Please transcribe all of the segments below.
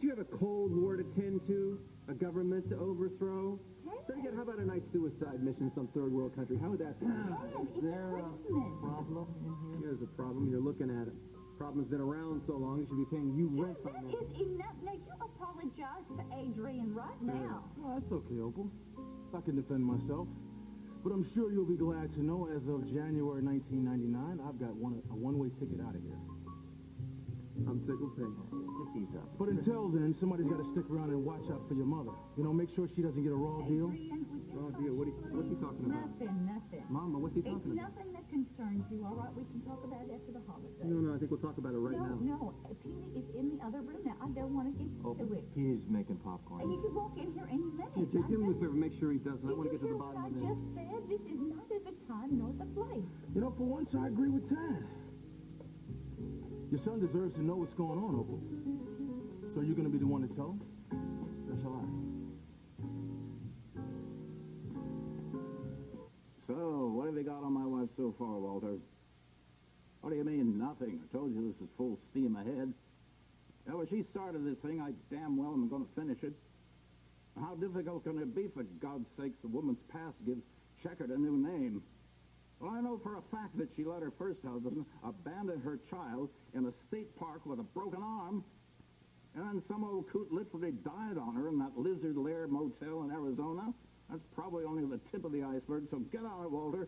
Don't you have a Cold War to tend to? A government to overthrow? Then again, how about a nice suicide mission in some third world country? How would that be? Is there a problem in here? Here's a problem. You're looking at it. Problem's been around so long, it should be paying you rent on That that. is enough. Now, you apologize to Adrian right now. Oh, that's okay, Opal. I can defend myself. But I'm sure you'll be glad to know, as of January 1999, I've got a one-way ticket out of here. I'm tickled pink. Dickie's up. But until then, somebody's got to stick around and watch out for your mother. You know, make sure she doesn't get a raw deal. Adrian, would you Oh, dear, what's he talking about? Nothing. Mama, what's he It's talking about? nothing that concerns you, all right? We can talk about it after the holidays. No, I think we'll talk about it right now. No, Peter is in the other room now. I don't want to get into it. He's making popcorn. And he could walk in here any minute. Yeah, take him with her, make sure he doesn't. I want to get to the bottom of I this. just said this is neither the time nor the place. You know, for once, I agree with Tad. Your son deserves to know what's going on, Opal. So you're going to be the one to tell him? Or shall I? So, what have you got on my wife so far, Walter? What do you mean, nothing? I told you this is full steam ahead. Yeah, well, she started this thing. I damn well am going to finish it. How difficult can it be, for God's sakes? The woman's past gives Checkard a new name. Well, I know for a fact that she let her first husband abandon her child in a state park with a broken arm, and then some old coot literally died on her in that Lizard Lair motel in Arizona. That's probably only the tip of the iceberg, so get on it, Walter.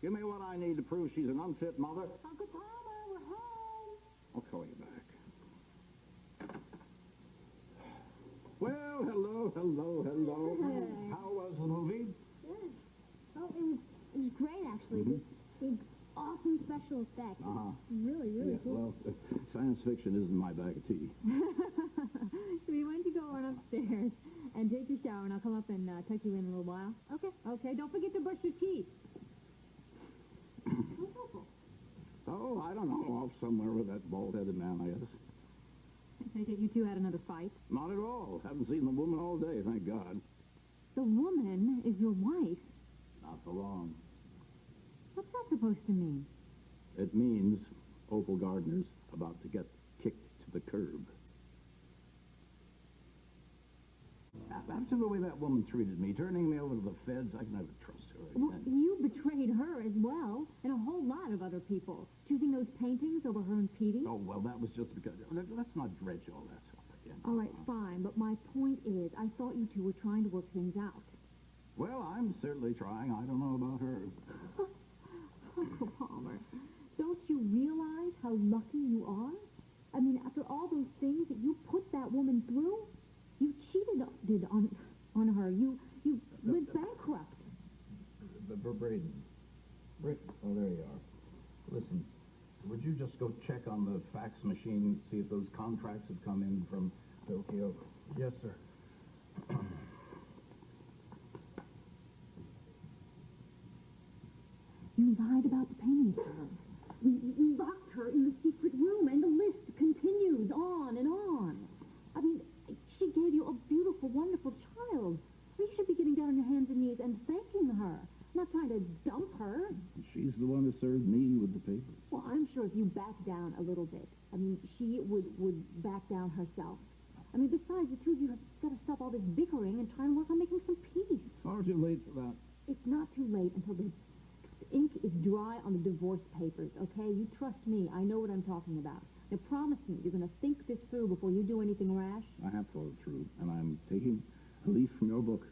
Give me what I need to prove she's an unfit mother. Uncle Palmer, we're home. I'll call you back. Well, hello. Hey. How was the movie? Good. Oh, it was great, actually. Big, awesome special effects. Uh-huh. Really cool. Well, science fiction isn't my bag of tea. Sweetie, why don't you go on upstairs and take your shower, and I'll come up and tuck you in a little while. Okay. Don't forget to brush your teeth. Oh, I don't know, off somewhere with that bald-headed man, I guess. I take it you two had another fight. Not at all. Haven't seen the woman all day, thank God. The woman is your wife. Not for long. What's that supposed to mean? It means Opal Gardner's about to get kicked to the curb. After the way that woman treated me, turning me over to the feds, I can never trust her Well, again. you betrayed her as well, and a whole lot of other people. Choosing those paintings over her and Petey. Oh, well, that was just because... Let's not dredge all that stuff again. All right, fine, but my point is, I thought you two were trying to work things out. Well, I'm certainly trying. I don't know about her. Uncle Palmer, don't you realize how lucky you are? I mean, after all those things that you put that woman through, you cheated on her. You went bankrupt. Braden. Oh, there you are. Listen, would you just go check on the fax machine, see if those contracts have come in from Tokyo? Yes, sir. You lied about the paintings to her. You locked her in the secret room, and the list continues on and on. I mean, she gave you a beautiful, wonderful child. You should be getting down on your hands and knees and thanking her, not trying to dump her. She's the one who served me with the papers. Well, I'm sure if you back down a little bit, I mean, she would back down herself. I mean, besides, the two of you have got to stop all this bickering and try and work on making some peace. Far too late for that. It's not too late until the ink is dry on the divorce papers, okay? You trust me. I know what I'm talking about. Now, promise me you're going to think this through before you do anything rash. I have thought it through, and I'm taking a leaf from your book.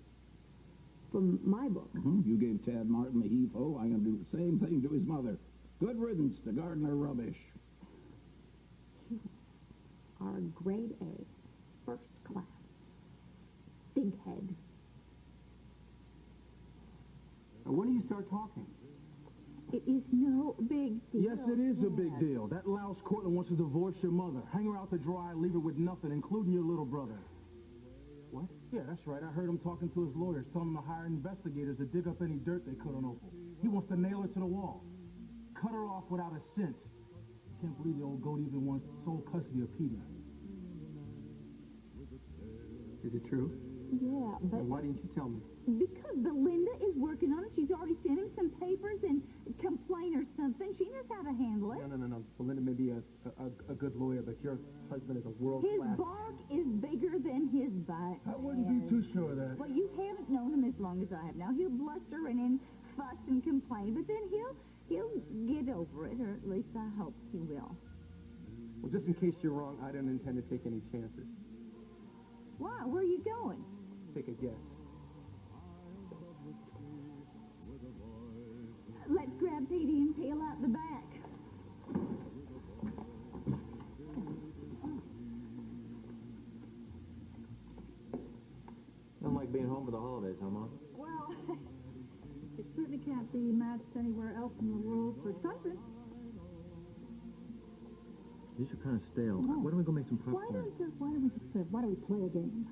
From my book. You gave Tad Martin the heave-ho. I'm going to do the same thing to his mother. Good riddance to Gardner rubbish. You are a grade A, first class. Big head. Now, when do you start talking? It is no big deal. Yes, it is a big deal. That louse Cortland wants to divorce your mother. Hang her out to dry, leave her with nothing, including your little brother. What? Yeah, that's right. I heard him talking to his lawyers, telling him to hire investigators to dig up any dirt they could on Opal. He wants to nail her to the wall. Cut her off without a cent. Can't believe the old goat even wants sole custody of Petey. Is it true? Yeah, but... And why didn't you tell me? Because Belinda is working on it. She's already sent him some papers and complaint or something. She knows how to handle it. No. Belinda may be a good lawyer, but your husband is a His world-class... bark is bigger what? I wouldn't be too sure of that. Well, you haven't known him as long as I have now. He'll bluster and then fuss and complain, but then he'll get over it, or at least I hope he will. Well, just in case you're wrong, I don't intend to take any chances. Why? Where are you going? Take a guess. Let's grab Petey and peel out the back. Don't like being home for the holidays, huh, Mom? Well, it certainly can't be matched anywhere else in the world for something. These are kind of stale. Why don't we go make some Why popcorn? don't we play a game?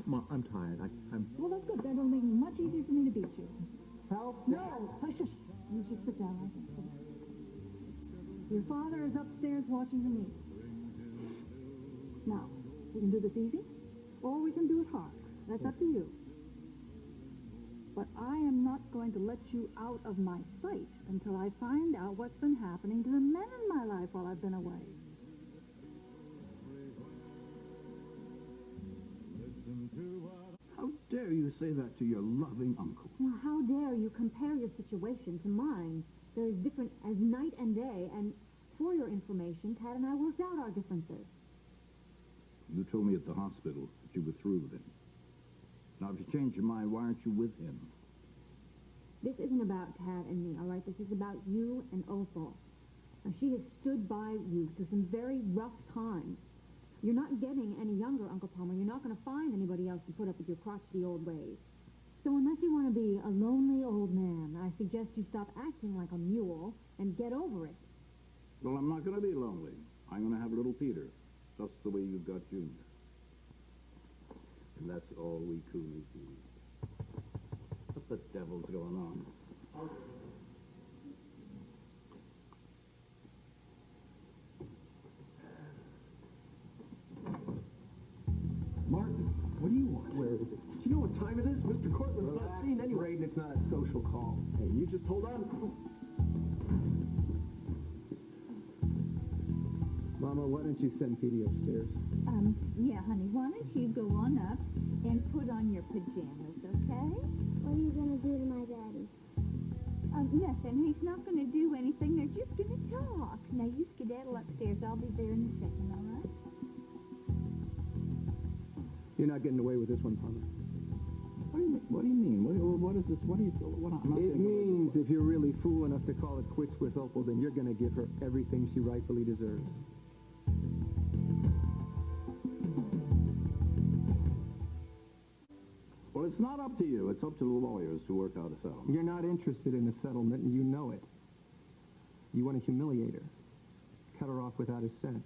Mom, I'm tired. I'm... Well, that's good. That'll make it much easier for me to beat you. Help? No! Hush, hush. You just sit down right there. Sit down. Your father is upstairs watching the meeting. Now, we can do this easy, or we can do it hard. That's up to you. But I am not going to let you out of my sight until I find out what's been happening to the men in my life while I've been away. How dare you say that to your loving uncle? Now, how dare you compare your situation to mine? They're as different as night and day, and for your information, Tad and I worked out our differences. You told me at the hospital that you were through with him. Now, if you change your mind, why aren't you with him? This isn't about Tad and me, all right? This is about you and Opal. Now, she has stood by you through some very rough times. You're not getting any younger, Uncle Palmer. You're not going to find anybody else to put up with your crotchety old ways. So unless you want to be a lonely old man, I suggest you stop acting like a mule and get over it. Well, I'm not going to be lonely. I'm going to have little Peter, just the way you've got Junior. And that's all we coolies need. What the devil's going on? Martin, what do you want? Where is it? Do you know what time it is? Mr. Cortland's not seen anyway. Braden, it's not a social call. Hey, you just hold on. Mama, why don't you send Petey upstairs? Yeah, honey, why don't you go on up and put on your pajamas, okay? What are you going to do to my daddy? Nothing. He's not going to do anything. They're just going to talk. Now, you skedaddle upstairs. I'll be there in a second, all right? You're not getting away with this one, Palmer. What do you mean? What is this? What do you... It means if you're really fool enough to call it quits with Opal, then you're going to give her everything she rightfully deserves. Well, it's not up to you. It's up to the lawyers to work out a settlement. You're not interested in a settlement, and you know it. You want to humiliate her. Cut her off without a cent.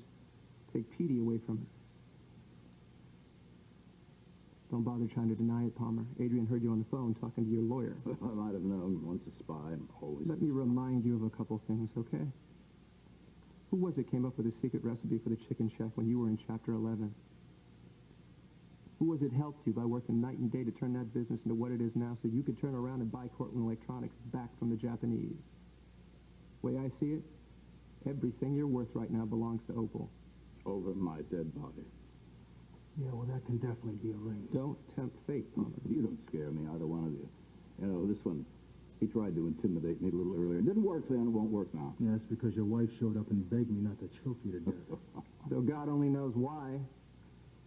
Take Petey away from her. Don't bother trying to deny it, Palmer. Adrian heard you on the phone talking to your lawyer. I might have known. Once a spy, always... Let me remind you of a couple things, okay? Who was it came up with a secret recipe for the chicken shack when you were in Chapter 11? Who was it helped you by working night and day to turn that business into what it is now so you could turn around and buy Cortland Electronics back from the Japanese? Way I see it, everything you're worth right now belongs to Opal. Over my dead body. Yeah, well, that can definitely be arranged. Don't tempt fate, Palmer. You don't scare me, either one of you. You know, this one, he tried to intimidate me a little earlier. It didn't work then, it won't work now. Yeah, that's because your wife showed up and begged me not to choke you to death. Though God only knows why.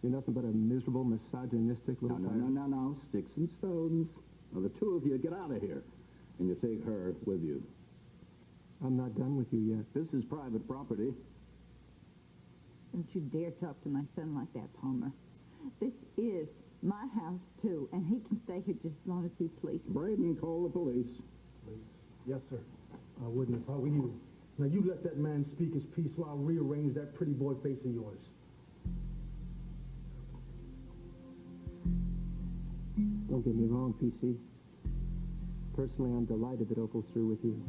You're nothing but a miserable, misogynistic little No. Sticks and stones. Now, the two of you get out of here, and you take her with you. I'm not done with you yet. This is private property. Don't you dare talk to my son like that, Palmer. This is my house, too, and he can stay here just as long as he pleases. Braden, call the police. Please. Yes, sir. I wouldn't if I were you. Now, you let that man speak his piece while I rearrange that pretty boy face of yours. Don't get me wrong, PC. Personally, I'm delighted that Opal's through with you.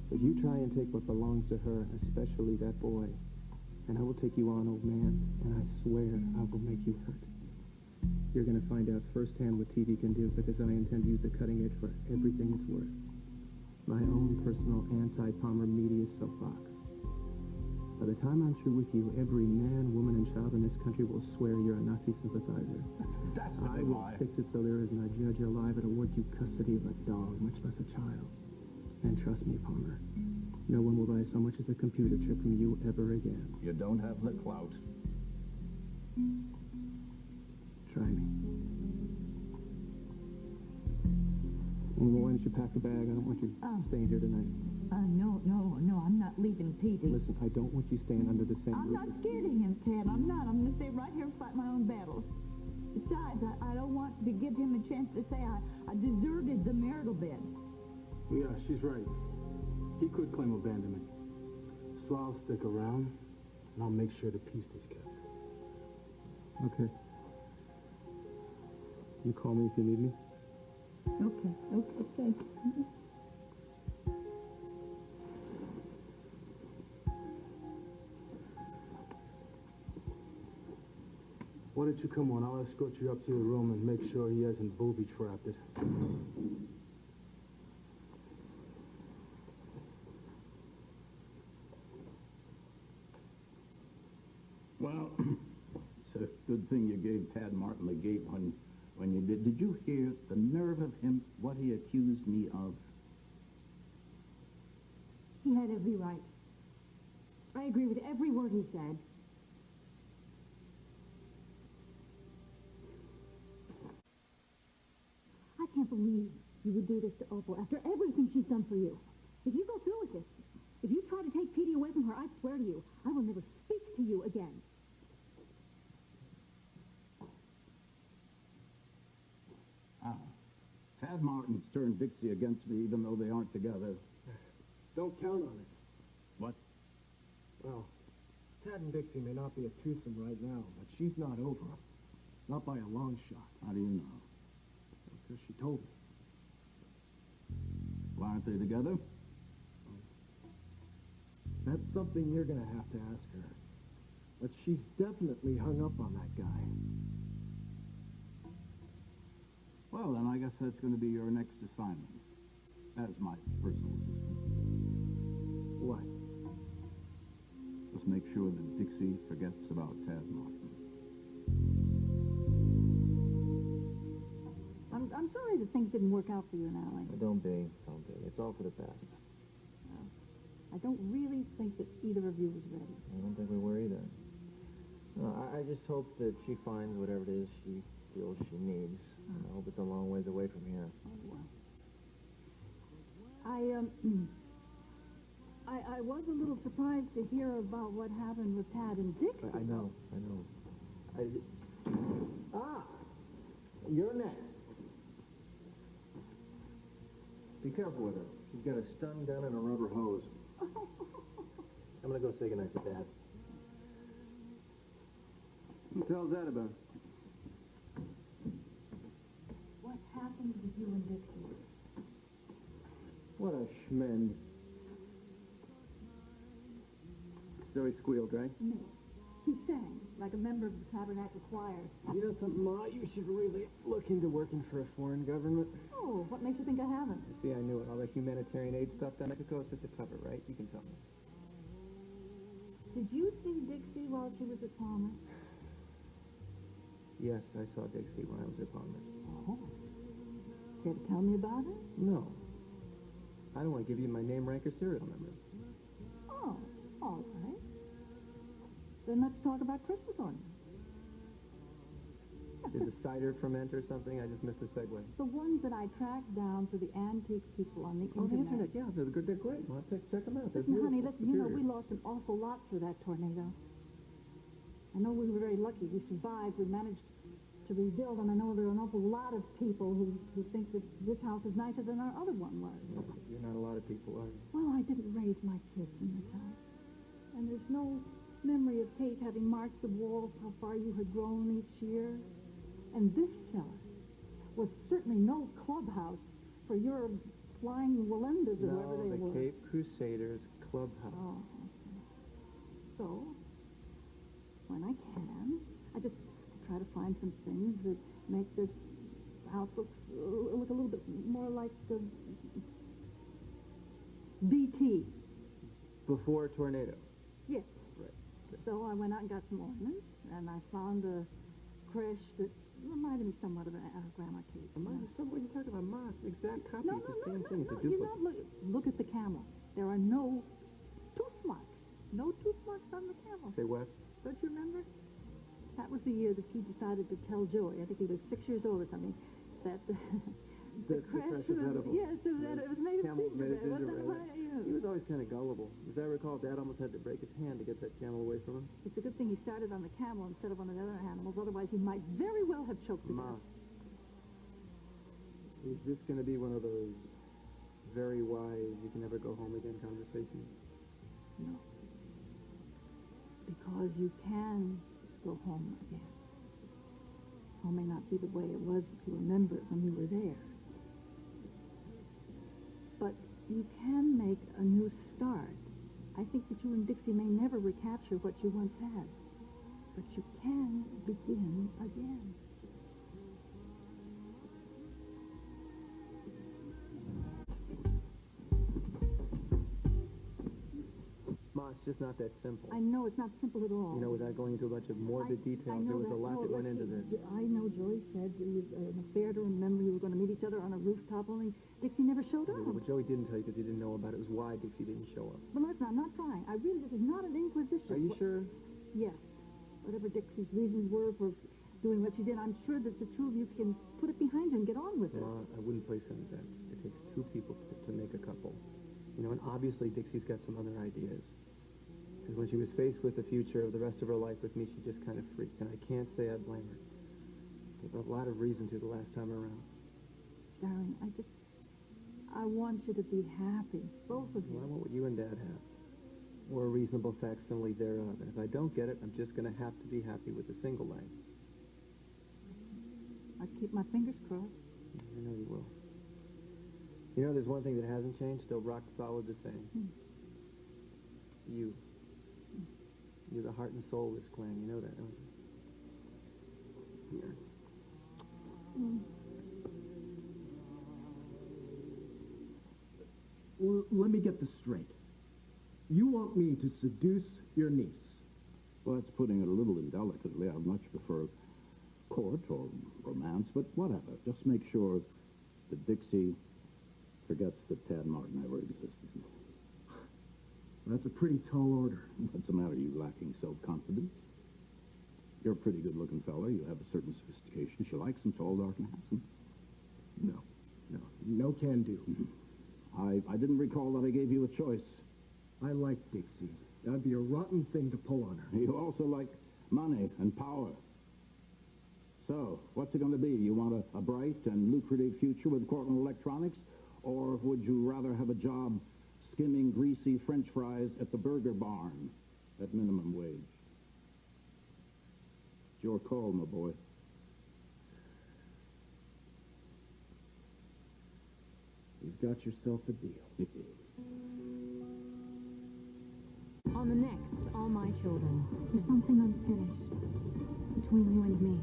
But you try and take what belongs to her, especially that boy, and I will take you on, old man, and I swear I will make you hurt. You're going to find out firsthand what TV can do, because I intend to use the cutting edge for everything it's worth. My own personal anti-Palmer media soapbox. By the time I'm through with you, every man, woman, and child in this country will swear you're a Nazi sympathizer. That's the I big will lie. fix it so there isn't a judge alive and award you custody of a dog, much less a child. And trust me, Palmer, no one will buy so much as a computer chip from you ever again. You don't have the clout. Try me. Well, why don't you pack a bag? I don't want you staying here tonight. No, I'm not leaving Petey. Listen, I don't want you staying under the same I'm roof. not scared of him, Ted. I'm not. I'm going to stay right here and fight my own battles. Besides, I don't want to give him a chance to say I deserted the marital bed. Yeah, she's right. He could claim abandonment. So I'll stick around, and I'll make sure the peace is kept. Okay. You call me if you need me. Okay, thank you. Why don't you come on? I'll escort you up to your room and make sure he hasn't booby-trapped it. Well, it's a good thing you gave Tad Martin the gate when you did. Did you hear the nerve of him, what he accused me of? He had every right. I agree with every word he said. I can't believe you would do this to Opal after everything she's done for you. If you go through with this, if you try to take Petey away from her, I swear to you, I will never speak to you again. Tad Martin's turned Dixie against me even though they aren't together. Don't count on it. What? Well, Tad and Dixie may not be a twosome right now, but she's not over him. Not by a long shot. How do you know? Because she told me. Why aren't they together? That's something you're going to have to ask her. But she's definitely hung up on that guy. Well, then I guess that's going to be your next assignment as my personal assistant. What? Just make sure that Dixie forgets about Tad Martin. I'm sorry that things didn't work out for you and Allie. Don't be. It's all for the best. I don't really think that either of you was ready. I don't think we were either. No, I just hope that she finds whatever it is she feels she needs. I hope it's a long ways away from here. Oh, well. I was a little surprised to hear about what happened with Tad and Dixie. I know. You're next. Be careful with her. She's got a stun gun and a rubber hose. I'm gonna go say goodnight to Dad. What the hell's that about? What happened with you and Dixie? What a schmend. Zoe squealed, right? No. She sang, like a member of the Tabernacle Choir. You know something, Ma? You should really look into working for a foreign government. Oh, what makes you think I haven't? See, I knew it. All the humanitarian aid stuff down in Mexico is just a cover, right? You can tell me. Did you see Dixie while she was at Palmer? Yes, I saw Dixie when I was at Palmer. Oh. Care to tell me about her? No. I don't want to give you my name, rank, or serial number. Oh, all right. Then let's talk about Christmas ornaments. Did the cider ferment or something? I just missed the segue. The ones that I tracked down for the antique people on the Oh, the internet. internet, yeah, they're great. Well, check them out. They're Listen, honey, beautiful. listen, you know, we Superior. lost an awful lot through that tornado. I know we were very lucky. We survived. We managed to rebuild, and I know there are an awful lot of people who think that this house is nicer than our other one was. You're not a lot of people, are you? Well, I didn't raise my kids in this house. And there's no memory of Kate having marked the walls how far you had grown each year. And this cellar was certainly no clubhouse for your flying Wallendas or whoever they the were. Cape Crusaders Clubhouse. Oh, okay. So, when I can, I just try to find some things that make this house look a little bit more like BT. Before tornado. Yes, So I went out and got some ornaments, and I found a creche that reminded me somewhat of Grandma Kate's. Ma, what are you talking about? Ma, exact copy. No, It's no, the no, same no, thing. It's no. a You're duplicate. not look at the camel. There are no tooth marks. No tooth marks on the camel. Say what? Don't you remember? That was the year that he decided to tell Joey, I think he was 6 years old or something, that the creche was edible. yes, it was made of Camel made of gingerbread. Wasn't that gingerbread. right? Yeah. He was always kind of gullible. As I recall, Dad almost had to break his hand to get that camel away from him. It's a good thing he started on the camel instead of one of the other animals, otherwise he might very well have choked to Ma, death. is this going to be one of those very wise, you can never go home again conversations? No. Because you can go home again. Home may not be the way it was if you remember it when you were there. But you can make a new start. I think that you and Dixie may never recapture what you once had. But you can begin again. Ma, it's just not that simple. I know it's not simple at all. You know, without going into a bunch of morbid details, there was a lot that went into this. I know Joey said it was an affair to remember you were going to meet each other on a rooftop, only Dixie never showed up. What Joey didn't tell you because he didn't know about it was why Dixie didn't show up. But listen, I'm not trying. This is not an inquisition. Are you sure? Yes. Whatever Dixie's reasons were for doing what she did, I'm sure that the two of you can put it behind you and get on with it. Ma, I wouldn't place any bets. It takes two people to make a couple. You know, and obviously Dixie's got some other ideas. Because when she was faced with the future of the rest of her life with me, she just kind of freaked. And I can't say I blame her. There's a lot of reason to the last time around. Darling, I want you to be happy, both of you. Well, I want what you and Dad have. Or a reasonable facsimile thereof. And if I don't get it, I'm just going to have to be happy with a single leg. I keep my fingers crossed. I know you will. You know, there's one thing that hasn't changed, still rock solid the same. You. You're the heart and soul of this clan. You know that, don't you? Here. Let me get this straight. You want me to seduce your niece? Well, that's putting it a little indelicately. I'd much prefer court or romance, but whatever. Just make sure that Dixie forgets that Tad Martin ever existed. That's a pretty tall order. What's the matter? You lacking self-confidence? You're a pretty good-looking fella. You have a certain sophistication. She likes him tall, dark, and handsome. No can do. I didn't recall that I gave you a choice. I like Dixie. That'd be a rotten thing to pull on her. You also like money and power. So, what's it going to be? You want a bright and lucrative future with Cortland Electronics? Or would you rather have a job skimming greasy French fries at the burger barn at minimum wage? It's your call, my boy. You've got yourself a deal. On the next, All My Children, there's something unfinished between you and me.